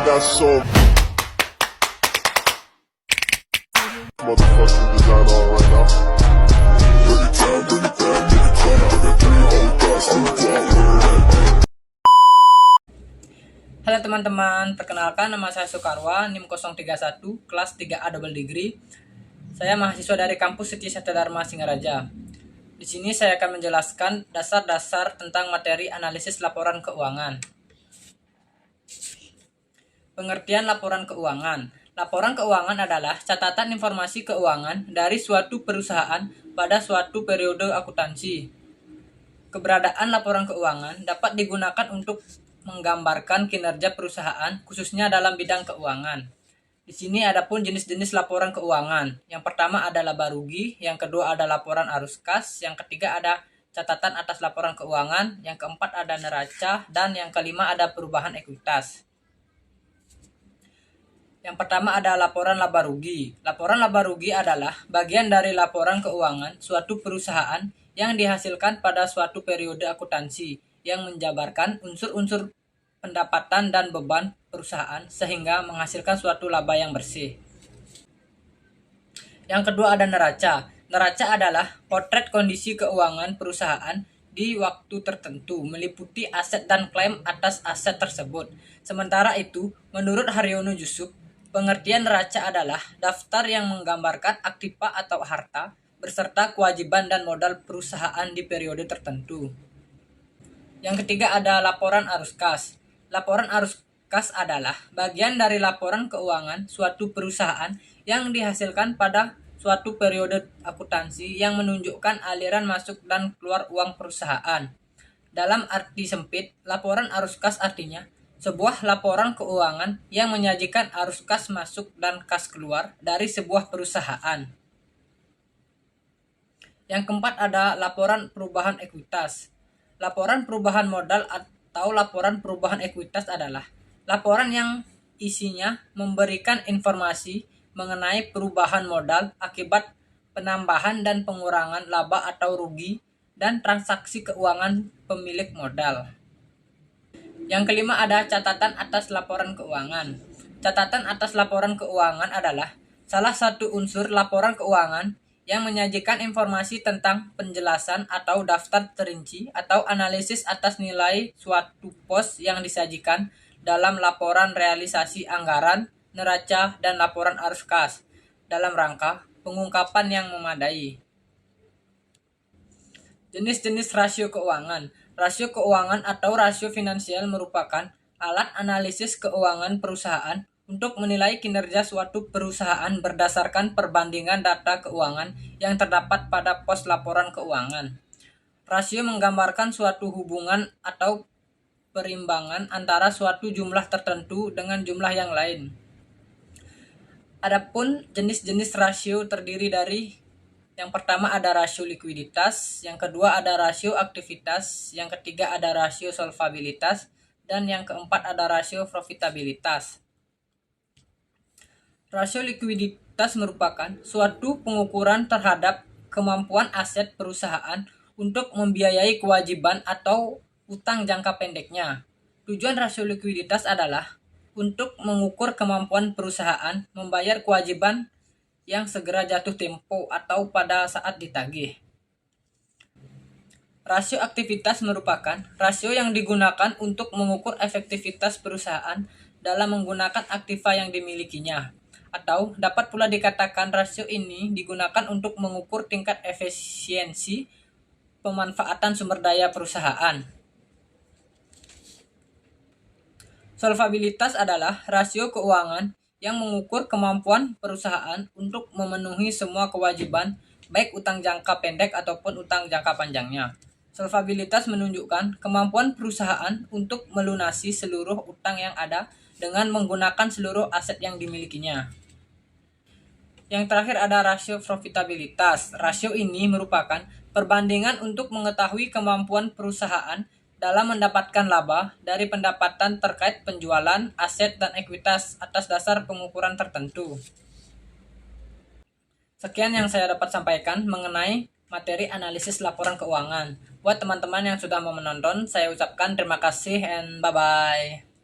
got some motherfucking design on right now. Bring it down, bring it down, bring it down. Bring it down, hold that, still Halo teman-teman, perkenalkan nama saya Soekarwa, NIM 031, kelas 3A double degree. Saya mahasiswa dari kampus Setia Satya Dharma Singaraja. Di sini saya akan menjelaskan dasar-dasar tentang materi analisis laporan keuangan. Pengertian laporan keuangan. Laporan keuangan adalah catatan informasi keuangan dari suatu perusahaan pada suatu periode akuntansi. Keberadaan laporan keuangan dapat digunakan untuk menggambarkan kinerja perusahaan khususnya dalam bidang keuangan. Di sini ada pun jenis-jenis laporan keuangan. Yang pertama ada laba rugi, yang kedua ada laporan arus kas, yang ketiga ada catatan atas laporan keuangan, yang keempat ada neraca, dan yang kelima ada perubahan ekuitas. Yang pertama ada laporan laba rugi. Laporan laba rugi adalah bagian dari laporan keuangan suatu perusahaan yang dihasilkan pada suatu periode akuntansi yang menjabarkan unsur-unsur pendapatan dan beban perusahaan sehingga menghasilkan suatu laba yang bersih. Yang kedua ada neraca. Neraca adalah potret kondisi keuangan perusahaan di waktu tertentu, meliputi aset dan klaim atas aset tersebut. Sementara itu, menurut Haryono Jusuf, pengertian neraca adalah daftar yang menggambarkan aktiva atau harta beserta kewajiban dan modal perusahaan di periode tertentu. Yang ketiga ada laporan arus kas. Laporan arus kas adalah bagian dari laporan keuangan suatu perusahaan yang dihasilkan pada suatu periode akuntansi yang menunjukkan aliran masuk dan keluar uang perusahaan. Dalam arti sempit, laporan arus kas artinya sebuah laporan keuangan yang menyajikan arus kas masuk dan kas keluar dari sebuah perusahaan. Yang keempat ada laporan perubahan ekuitas. Laporan perubahan modal atau laporan perubahan ekuitas adalah laporan yang isinya memberikan informasi mengenai perubahan modal akibat penambahan dan pengurangan laba atau rugi dan transaksi keuangan pemilik modal. Yang kelima ada catatan atas laporan keuangan. Catatan atas laporan keuangan adalah salah satu unsur laporan keuangan yang menyajikan informasi tentang penjelasan atau daftar terinci atau analisis atas nilai suatu pos yang disajikan dalam laporan realisasi anggaran, neraca, dan laporan arus kas dalam rangka pengungkapan yang memadai. Jenis-jenis rasio keuangan. Rasio keuangan atau rasio finansial merupakan alat analisis keuangan perusahaan untuk menilai kinerja suatu perusahaan berdasarkan perbandingan data keuangan yang terdapat pada pos laporan keuangan. Rasio menggambarkan suatu hubungan atau perimbangan antara suatu jumlah tertentu dengan jumlah yang lain. Adapun jenis-jenis rasio terdiri dari yang pertama ada rasio likuiditas, yang kedua ada rasio aktivitas, yang ketiga ada rasio solvabilitas, dan yang keempat ada rasio profitabilitas. Rasio likuiditas merupakan suatu pengukuran terhadap kemampuan aset perusahaan untuk membiayai kewajiban atau utang jangka pendeknya. Tujuan rasio likuiditas adalah untuk mengukur kemampuan perusahaan membayar kewajiban yang segera jatuh tempo atau pada saat ditagih. Rasio aktivitas merupakan rasio yang digunakan untuk mengukur efektivitas perusahaan dalam menggunakan aktiva yang dimilikinya. Atau dapat pula dikatakan rasio ini digunakan untuk mengukur tingkat efisiensi pemanfaatan sumber daya perusahaan. Solvabilitas adalah rasio keuangan yang mengukur kemampuan perusahaan untuk memenuhi semua kewajiban, baik utang jangka pendek ataupun utang jangka panjangnya. Solvabilitas menunjukkan kemampuan perusahaan untuk melunasi seluruh utang yang ada dengan menggunakan seluruh aset yang dimilikinya. Yang terakhir ada rasio profitabilitas. Rasio ini merupakan perbandingan untuk mengetahui kemampuan perusahaan dalam mendapatkan laba dari pendapatan terkait penjualan, aset, dan ekuitas atas dasar pengukuran tertentu. Sekian yang saya dapat sampaikan mengenai materi analisis laporan keuangan. Buat teman-teman yang sudah mau menonton, saya ucapkan terima kasih and bye-bye.